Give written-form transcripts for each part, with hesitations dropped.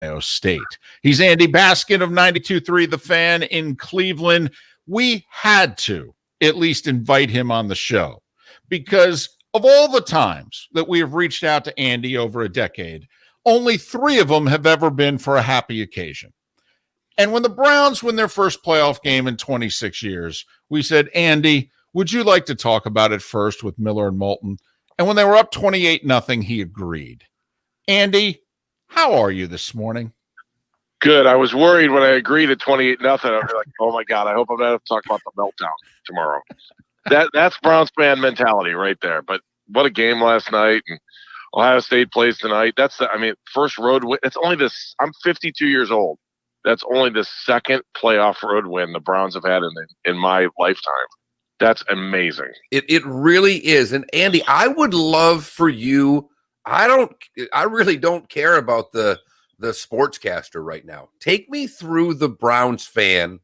Ohio State. He's Andy Baskin of 92.3 The Fan in Cleveland. We had to at least invite him on the show because of all the times that we have reached out to Andy over a decade, only 3 of them have ever been for a happy occasion. And when the Browns win their first playoff game in 26 years, we said, Andy, would you like to talk about it first with Miller and Moulton? And when they were up 28-0, he agreed. Andy, how are you this morning? Good. I was worried when I agreed at 28-0. I was like, oh my God, I hope I'm not have to talk about the meltdown tomorrow. That's Browns fan mentality right there. But what a game last night, and Ohio State plays tonight. First road win. It's only this. I'm 52 years old. That's only the second playoff road win the Browns have had in my lifetime. That's amazing. It really is. And Andy, I would love for you. I really don't care about the sportscaster right now. Take me through the Browns fan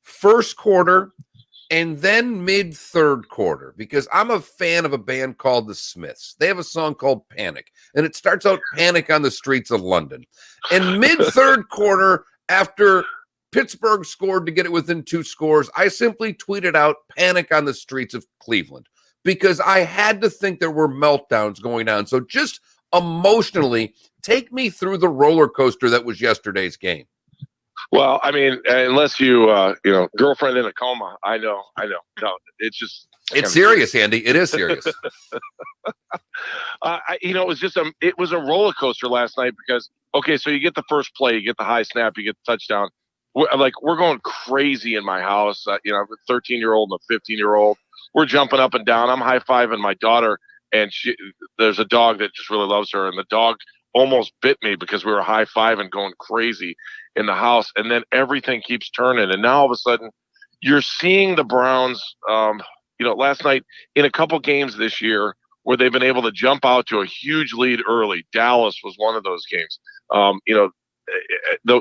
first quarter and then mid third quarter, because I'm a fan of a band called the Smiths. They have a song called Panic, and it starts out Panic on the Streets of London. And mid third quarter, after Pittsburgh scored to get it within 2 scores, I simply tweeted out Panic on the Streets of Cleveland because I had to think there were meltdowns going on. So just emotionally, take me through the roller coaster that was yesterday's game. Well, I mean, unless you girlfriend in a coma, I know. No, it's serious, Andy. It is serious. It was a roller coaster last night because, okay, so you get the first play, you get the high snap, you get the touchdown. We're going crazy in my house. I have a 13-year-old and a 15-year-old. We're jumping up and down. I'm high-fiving my daughter, and there's a dog that just really loves her, and the dog almost bit me because we were high-fiving, going crazy in the house, and then everything keeps turning, and now all of a sudden you're seeing the Browns, last night in a couple games this year where they've been able to jump out to a huge lead early. Dallas was one of those games. The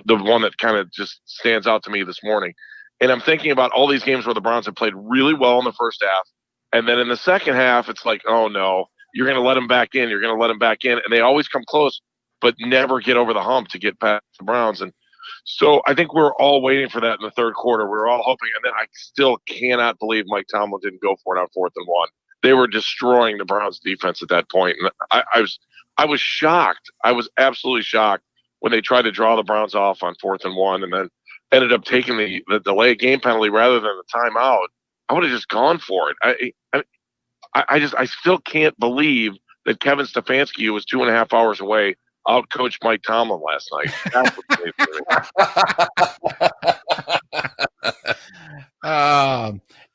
one that kind of just stands out to me this morning. And I'm thinking about all these games where the Browns have played really well in the first half. And then in the second half, it's like, oh no, you're going to let them back in. You're going to let them back in. And they always come close, but never get over the hump to get past the Browns. And so I think we're all waiting for that in the third quarter. We're all hoping. And then I still cannot believe Mike Tomlin didn't go for it on 4th and 1. They were destroying the Browns defense at that point. And I was shocked. I was absolutely shocked when they tried to draw the Browns off on 4th and 1 and then ended up taking the delay game penalty rather than the timeout. I would have just gone for it. I still can't believe that Kevin Stefanski, who was 2.5 hours away, outcoached Mike Tomlin last night.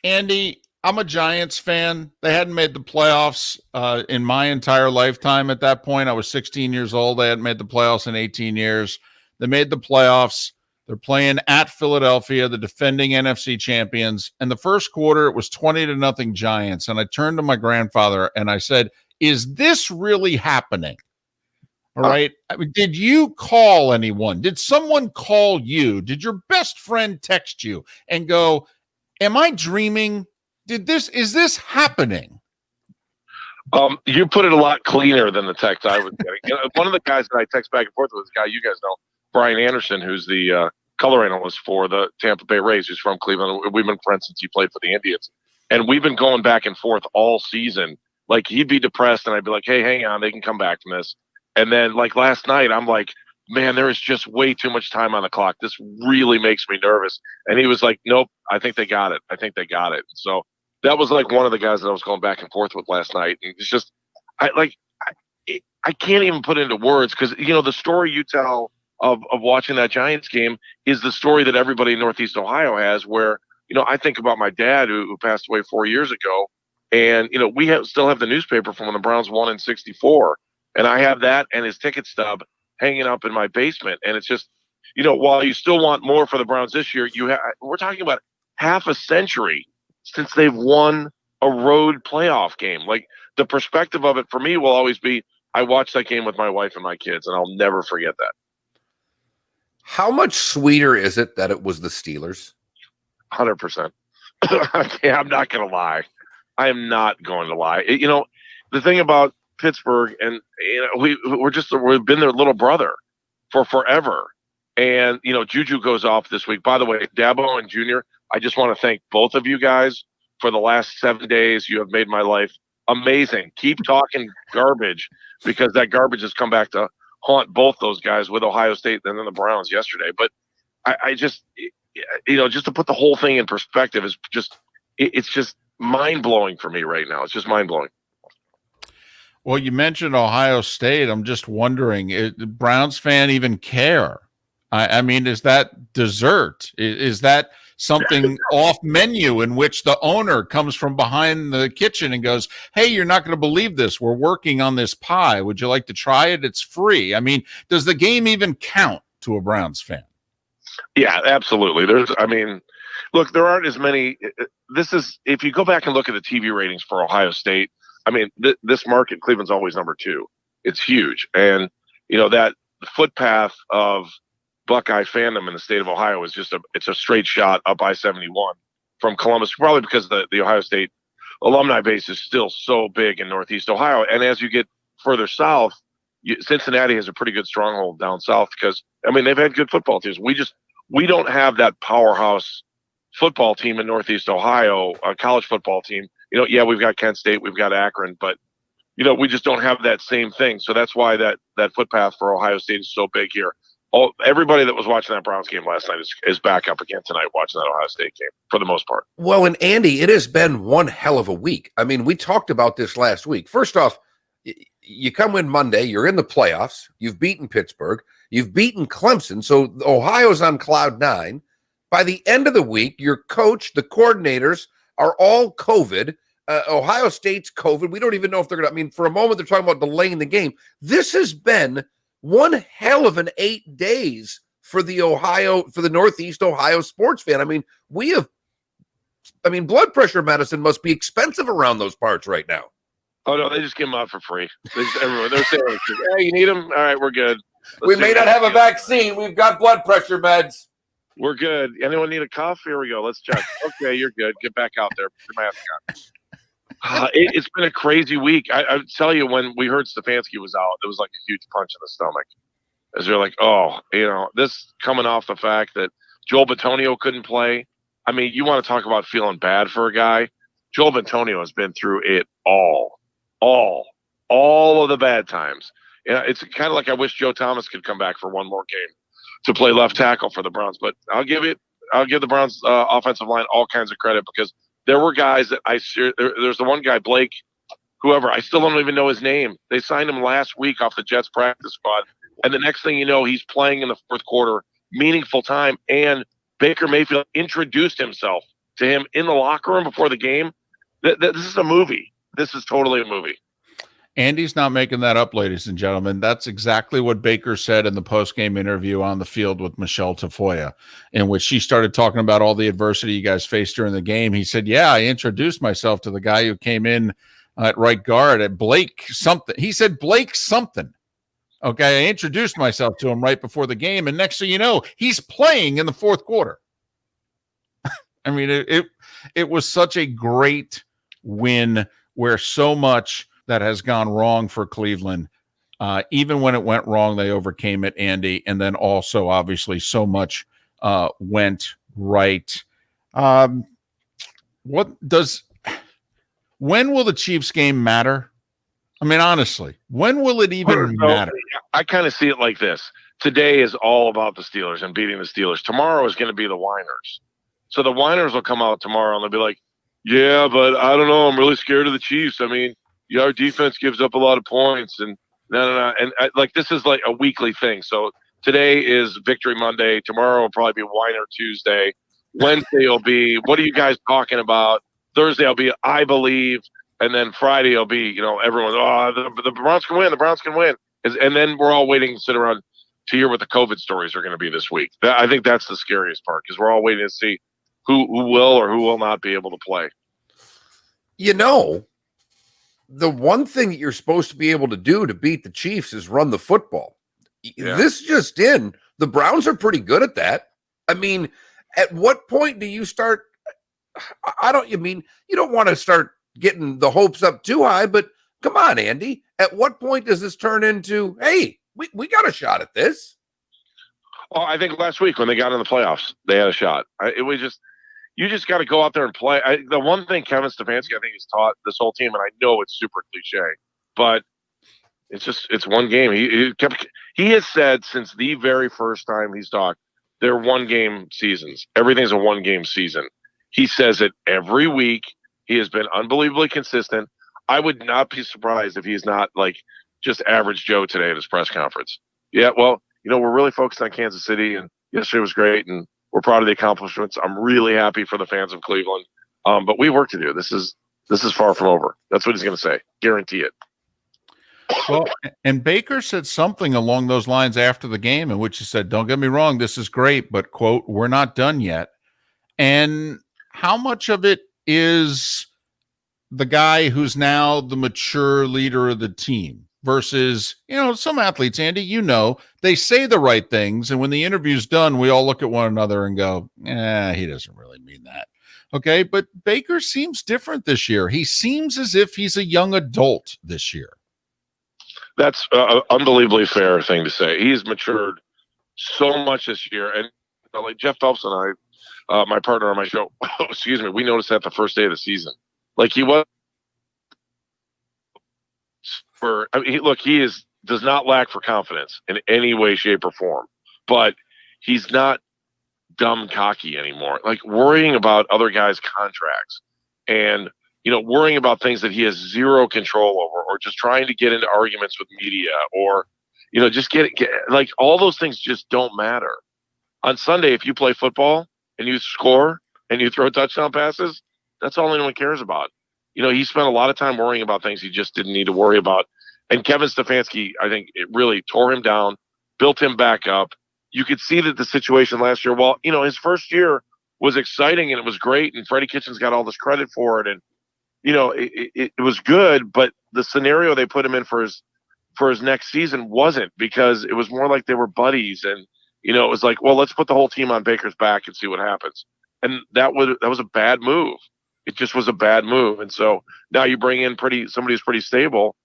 Andy, I'm a Giants fan. They hadn't made the playoffs in my entire lifetime at that point. I was 16 years old. They hadn't made the playoffs in 18 years. They made the playoffs. They're playing at Philadelphia, the defending NFC champions. And the first quarter, it was 20-0 Giants. And I turned to my grandfather and I said, is this really happening? All right. I mean, did you call anyone? Did someone call you? Did your best friend text you and go, am I dreaming? Is this happening? You put it a lot cleaner than the text I was getting. One of the guys that I text back and forth with is a guy you guys know, Brian Anderson, who's the color analyst for the Tampa Bay Rays, who's from Cleveland. We've been friends since he played for the Indians. And we've been going back and forth all season. Like, he'd be depressed, and I'd be like, hey, hang on, they can come back from this. And then, like, last night, I'm like, man, there is just way too much time on the clock. This really makes me nervous. And he was like, nope, I think they got it. So that was like one of the guys that I was going back and forth with last night. And it's just, I can't even put into words because, the story you tell of watching that Giants game is the story that everybody in Northeast Ohio has where, I think about my dad who passed away 4 years ago. And, we still have the newspaper from when the Browns won in '64. And I have that and his ticket stub hanging up in my basement. And it's just, while you still want more for the Browns this year, we're talking about half a century since they've won a road playoff game. Like, the perspective of it for me will always be, I watched that game with my wife and my kids, and I'll never forget that. How much sweeter is it that it was the Steelers? 100%. I'm not going to lie. I am not going to lie. The thing about Pittsburgh, and we've been their little brother for forever. And, Juju goes off this week. By the way, Dabo and Junior, I just want to thank both of you guys for the last 7 days. You have made my life amazing. Keep talking garbage, because that garbage has come back to haunt both those guys with Ohio State and then the Browns yesterday. But I just, just to put the whole thing in perspective, is just, it's just mind blowing for me right now. It's just mind blowing. Well, you mentioned Ohio State. I'm just wondering, Browns fan even care? I mean, is that dessert? Is that something off menu in which the owner comes from behind the kitchen and goes, "Hey, you're not going to believe this. We're working on this pie. Would you like to try it? It's free." I mean, does the game even count to a Browns fan? Yeah, absolutely. Look, there aren't as many. If you go back and look at the TV ratings for Ohio State, this market, Cleveland's always number 2. It's huge. And, that footpath of Buckeye fandom in the state of Ohio is it's a straight shot up I-71 from Columbus, probably because the Ohio State alumni base is still so big in Northeast Ohio. And as you get further south, Cincinnati has a pretty good stronghold down south because, they've had good football teams. We don't have that powerhouse football team in Northeast Ohio, a college football team. We've got Kent State, we've got Akron, but, we just don't have that same thing. So that's why that footpath for Ohio State is so big here. Everybody that was watching that Browns game last night is back up again tonight watching that Ohio State game for the most part. Well, and Andy, it has been one hell of a week. We talked about this last week. First off, you come in Monday, you're in the playoffs, you've beaten Pittsburgh, you've beaten Clemson, so Ohio's on cloud 9. By the end of the week, your coach, the coordinators are all COVID. Ohio State's COVID. We don't even know if they're going to, for a moment, they're talking about delaying the game. This has been one hell of an 8 days for the Northeast Ohio sports fan. Blood pressure medicine must be expensive around those parts right now. Oh no, they just give them out for free. They're saying, "Hey, you need them? All right, we're good. We may not have a vaccine. We've got blood pressure meds. We're good. Anyone need a cuff? Here we go. Let's check. Okay, you're good. Get back out there. Put your mask on." It's been a crazy week. I tell you, when we heard Stefanski was out, it was like a huge punch in the stomach. As you're like, this coming off the fact that Joel Bitonio couldn't play. You want to talk about feeling bad for a guy? Joel Bitonio has been through it all of the bad times. It's kind of like I wish Joe Thomas could come back for one more game to play left tackle for the Browns. But I'll give the Browns offensive line all kinds of credit, because there were guys that there's the one guy, Blake, whoever, I still don't even know his name. They signed him last week off the Jets practice squad. And the next thing you know, he's playing in the fourth quarter, meaningful time. And Baker Mayfield introduced himself to him in the locker room before the game. This is a movie. This is totally a movie. Andy's not making that up, ladies and gentlemen. That's exactly what Baker said in the post-game interview on the field with Michelle Tafoya, in which she started talking about all the adversity you guys faced during the game. He said, "Yeah, I introduced myself to the guy who came in at right guard, at Blake something." He said, "Blake something." Okay, I introduced myself to him right before the game, and next thing you know, he's playing in the fourth quarter. It was such a great win, where so much that has gone wrong for Cleveland, even when it went wrong, they overcame it, Andy. And then also, obviously, so much went right. When will the Chiefs game matter? Honestly, when will it even matter? I kind of see it like this. Today is all about the Steelers and beating the Steelers. Tomorrow is going to be the whiners. So the whiners will come out tomorrow and they'll be like, "Yeah, but I don't know. I'm really scared of the Chiefs. Our defense gives up a lot of points." And no. And this is like a weekly thing. So today is Victory Monday. Tomorrow will probably be Whiner Tuesday. Wednesday will be, "What are you guys talking about?" Thursday will be, "I believe." And then Friday will be, everyone, the Browns can win. The Browns can win. And then we're all waiting to sit around to hear what the COVID stories are going to be this week. I think that's the scariest part, because we're all waiting to see who will or who will not be able to play. The one thing that you're supposed to be able to do to beat the Chiefs is run the football. Yeah. This just in, the Browns are pretty good at that. At what point do you start? You don't want to start getting the hopes up too high, but come on, Andy. At what point does this turn into, hey, we got a shot at this? Well, I think last week when they got in the playoffs, they had a shot. You just got to go out there and play. The one thing Kevin Stefanski, I think, has taught this whole team, and I know it's super cliche, but it's one game. He has said since the very first time he's talked, they're 1-game seasons. Everything's a 1-game season. He says it every week. He has been unbelievably consistent. I would not be surprised if he's not like just average Joe today at his press conference. Yeah, well, we're really focused on Kansas City, and yesterday was great, and we're proud of the accomplishments. I'm really happy for the fans of Cleveland, but we have work to do. This is far from over. That's what he's going to say. Guarantee it. Well, and Baker said something along those lines after the game in which he said, don't get me wrong, this is great, but, quote, we're not done yet. And how much of it is the guy who's now the mature leader of the team versus, some athletes, Andy, they say the right things. And when the interview's done, we all look at one another and go, he doesn't really mean that. Okay. But Baker seems different this year. He seems as if he's a young adult this year. That's an unbelievably fair thing to say. He's matured so much this year. And like Jeff Phelps and I, my partner on my show, excuse me, we noticed that the first day of the season. Like he was he does not lack for confidence in any way, shape, or form. But he's not dumb cocky anymore. Like worrying about other guys' contracts and worrying about things that he has zero control over, or just trying to get into arguments with media, or, just get like all those things just don't matter. On Sunday, if you play football and you score and you throw touchdown passes, that's all anyone cares about. He spent a lot of time worrying about things he just didn't need to worry about. And Kevin Stefanski, I think it really tore him down, built him back up. You could see that the situation last year, well, his first year was exciting and it was great, and Freddie Kitchens got all this credit for it. And it was good, but the scenario they put him in for his next season wasn't, because it was more like they were buddies, and it was like, well, let's put the whole team on Baker's back and see what happens. And that was a bad move. It just was a bad move. And so now you bring in somebody who's pretty stable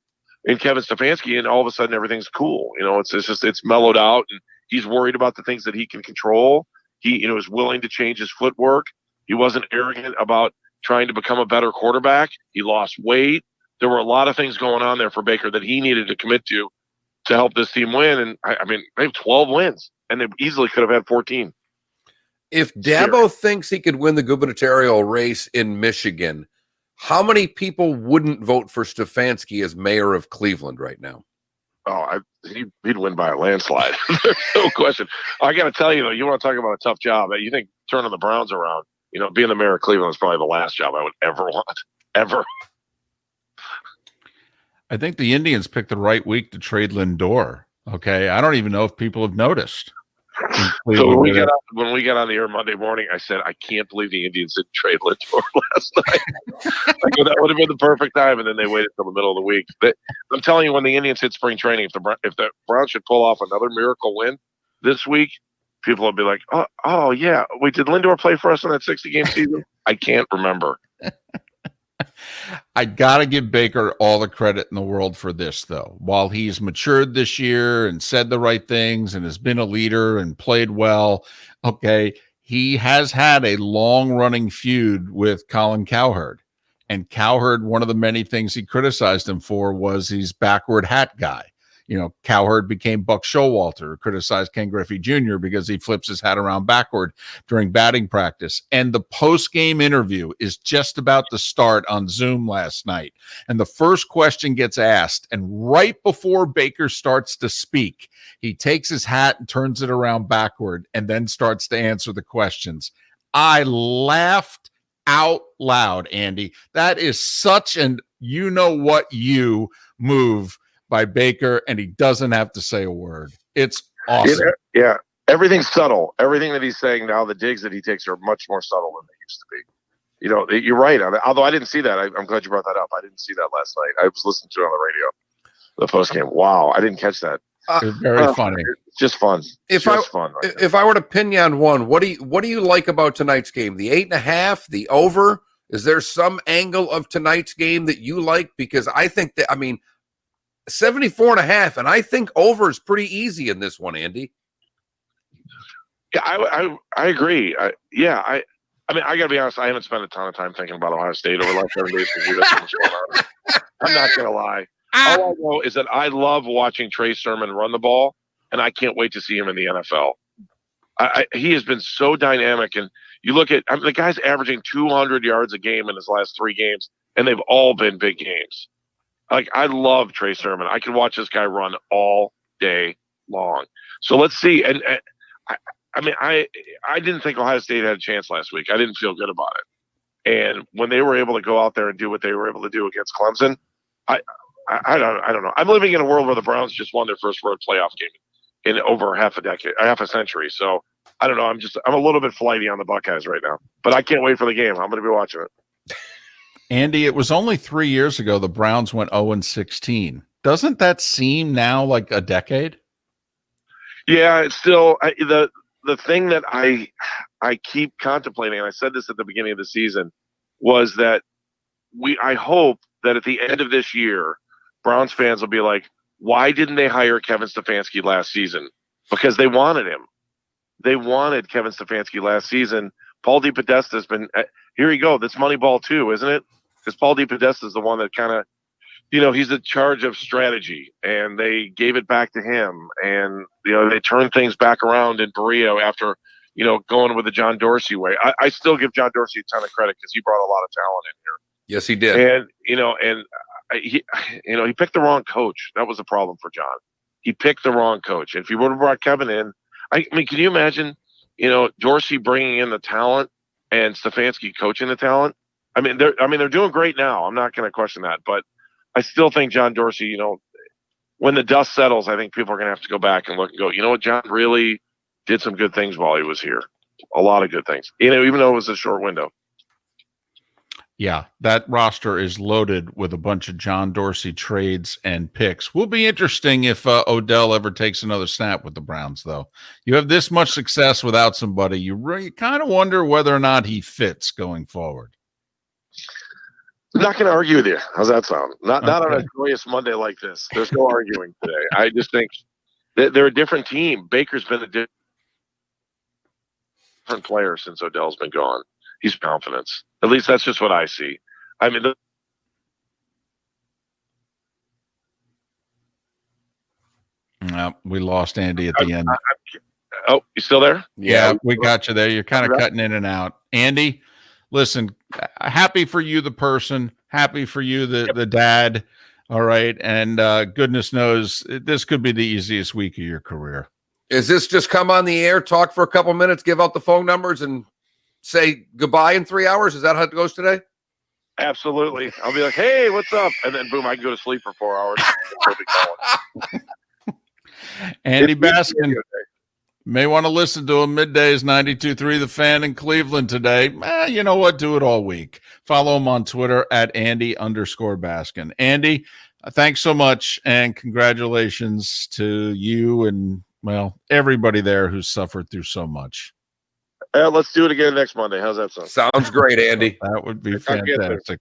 in Kevin Stefanski, and all of a sudden everything's cool. It's mellowed out, and he's worried about the things that he can control. He is willing to change his footwork. He wasn't arrogant about trying to become a better quarterback. He lost weight. There were a lot of things going on there for Baker that he needed to commit to help this team win. And I mean, they have 12 wins, and they easily could have had 14. If Dabo thinks he could win the gubernatorial race in Michigan, how many people wouldn't vote for Stefanski as mayor of Cleveland right now? Oh, he'd win by a landslide. There's no question. I got to tell you, though, you want to talk about a tough job. You think turning the Browns around, being the mayor of Cleveland is probably the last job I would ever want, ever. I think the Indians picked the right week to trade Lindor. Okay. I don't even know if people have noticed. So when we got on the air Monday morning, I said, I can't believe the Indians didn't trade Lindor last night. That would have been the perfect time, and then they waited till the middle of the week. But I'm telling you, when the Indians hit spring training, if the Browns should pull off another miracle win this week, people will be like, oh yeah, wait, did Lindor play for us in that 60-game season? I can't remember. I got to give Baker all the credit in the world for this, though. While he's matured this year and said the right things and has been a leader and played well, okay, he has had a long-running feud with Colin Cowherd. And Cowherd, one of the many things he criticized him for was he's backward hat guy. Cowherd became Buck Showalter, criticized Ken Griffey Jr. because he flips his hat around backward during batting practice. And the post-game interview is just about to start on Zoom last night. And the first question gets asked. And right before Baker starts to speak, he takes his hat and turns it around backward and then starts to answer the questions. I laughed out loud, Andy. That is such an you move by Baker, and he doesn't have to say a word. It's awesome. Yeah. Everything's subtle. Everything that he's saying now, the digs that he takes are much more subtle than they used to be. You're right. Although I didn't see that. I'm glad you brought that up. I didn't see that last night. I was listening to it on the radio, the post game. Wow. I didn't catch that. It's very funny. It's just fun. If I were to pin you on one, what do you like about tonight's game? The 8.5, the over? Is there some angle of tonight's game that you like? Because I think 74.5, and I think over is pretty easy in this one, Andy. Yeah, I agree. I mean, I gotta be honest. I haven't spent a ton of time thinking about Ohio State over the last 7 days because we got so much going on. I'm not gonna lie. All I know is that I love watching Trey Sermon run the ball, and I can't wait to see him in the NFL. He has been so dynamic, and you look at the guy's averaging 200 yards a game in his last 3 games, and they've all been big games. Like, I love Trey Sermon. I can watch this guy run all day long. So let's see. And I mean, I didn't think Ohio State had a chance last week. I didn't feel good about it. And when they were able to go out there and do what they were able to do against Clemson, I don't know. I'm living in a world where the Browns just won their first road playoff game in over half a century. So I don't know. I'm a little bit flighty on the Buckeyes right now, but I can't wait for the game. I'm going to be watching it. Andy, it was only 3 years ago the Browns went 0-16. Doesn't that seem now like a decade? Yeah, it's still the thing that I keep contemplating, and I said this at the beginning of the season, was that I hope that at the end of this year, Browns fans will be like, why didn't they hire Kevin Stefanski last season? Because they wanted him. They wanted Kevin Stefanski last season. Paul DePodesta has been here you go. That's Moneyball too, isn't it? Because Paul DePodesta is the one that kind of, he's in charge of strategy, and they gave it back to him. And, they turned things back around in Berea after, going with the John Dorsey way. I still give John Dorsey a ton of credit because he brought a lot of talent in here. Yes, he did. And, he picked the wrong coach. That was the problem for John. He picked the wrong coach. And if he would have brought Kevin in, I mean, can you imagine, Dorsey bringing in the talent and Stefanski coaching the talent? I mean, they're doing great now. I'm not going to question that, but I still think John Dorsey, when the dust settles, I think people are going to have to go back and look and go, you know what, John really did some good things while he was here. A lot of good things, even though it was a short window. Yeah, that roster is loaded with a bunch of John Dorsey trades and picks. Will be interesting if Odell ever takes another snap with the Browns, though. You have this much success without somebody, you really kind of wonder whether or not he fits going forward. I'm not going to argue with you. How's that sound? Not on a joyous Monday like this. There's no arguing today. I just think they're a different team. Baker's been a different player since Odell's been gone. He's confidence. At least that's just what I see. I mean, we lost Andy at the end. Oh, you still there? Yeah, we got you there. You're kind of cutting in and out. Andy, listen, happy for you, the person. Happy for you, the dad. All right. And goodness knows, this could be the easiest week of your career. Is this just come on the air, talk for a couple minutes, give out the phone numbers, and say goodbye in 3 hours? Is that how it goes today? Absolutely. I'll be like, hey, what's up? And then boom, I can go to sleep for 4 hours. Andy Baskin. May want to listen to him middays 92.3 The Fan in Cleveland today. You know what? Do it all week. Follow him on Twitter at Andy_Baskin. Andy, thanks so much, and congratulations to you and, well, everybody there who's suffered through so much. Let's do it again next Monday. How's that sound? Sounds great, Andy. That would be fantastic.